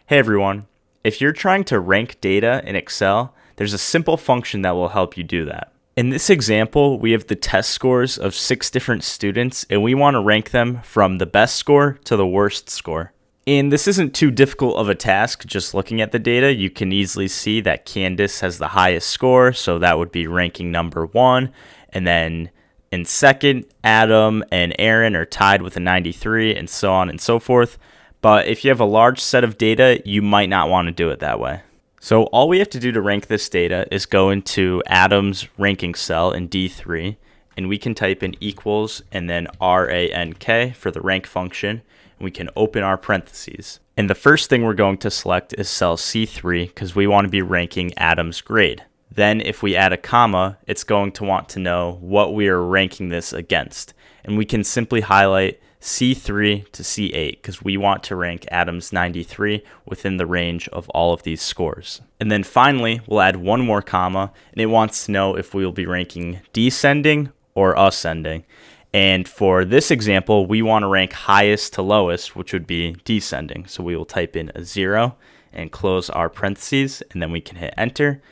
Hey everyone, if you're trying to rank data in Excel, there's a simple function that will help you do that. In this example, we have the test scores of 6 different students and we want to rank them from the best score to the worst score. And this isn't too difficult of a task. Just looking at the data, you can easily see that Candace has the highest score, so that would be ranking number 1. And then in second, Adam and Aaron are tied with a 93, and so on and so forth. But if you have a large set of data, you might not want to do it that way. So all we have to do to rank this data is go into Adam's ranking cell in D3, and we can type in equals and then RANK for the rank function, and we can open our parentheses. And the first thing we're going to select is cell C3 because we want to be ranking Adam's grade. Then if we add a comma, it's going to want to know what we are ranking this against. And we can simply highlight C3 to C8 because we want to rank Adam's 93 within the range of all of these scores. And then finally, we'll add one more comma, and it wants to know if we will be ranking descending or ascending. And for this example, we want to rank highest to lowest, which would be descending. So we will type in a 0 and close our parentheses, and then we can hit enter.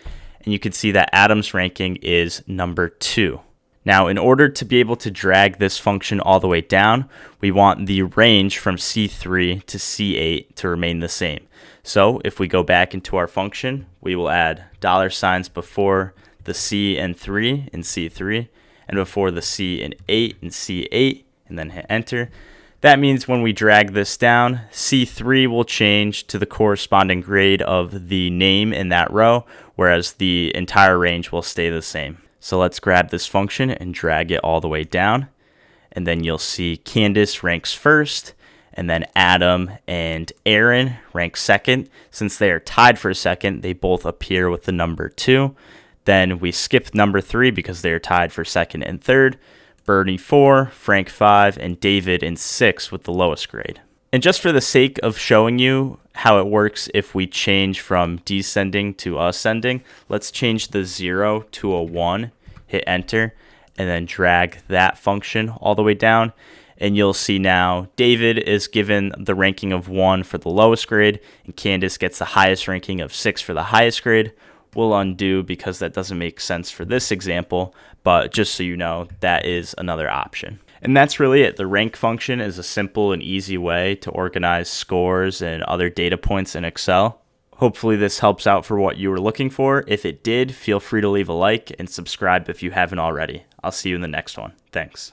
And you can see that Adam's ranking is number 2. Now, in order to be able to drag this function all the way down, we want the range from C3 to C8 to remain the same. So if we go back into our function, we will add $signs before the C and 3 in C3 and before the C and 8 in C8 and then hit enter. That means when we drag this down, C3 will change to the corresponding grade of the name in that row, whereas the entire range will stay the same. So let's grab this function and drag it all the way down. And then you'll see Candace ranks first, and then Adam and Aaron rank second. Since they are tied for second, they both appear with the number 2. Then we skip number 3 because they are tied for second and third. Bernie 4, Frank 5, and David in 6 with the lowest grade. And just for the sake of showing you how it works if we change from descending to ascending, let's change the 0 to a 1, hit enter, and then drag that function all the way down. And you'll see now David is given the ranking of 1 for the lowest grade, and Candace gets the highest ranking of 6 for the highest grade. We'll undo because that doesn't make sense for this example, but just so you know, that is another option. And that's really it. The rank function is a simple and easy way to organize scores and other data points in Excel. Hopefully this helps out for what you were looking for. If it did, feel free to leave a like and subscribe if you haven't already. I'll see you in the next one. Thanks.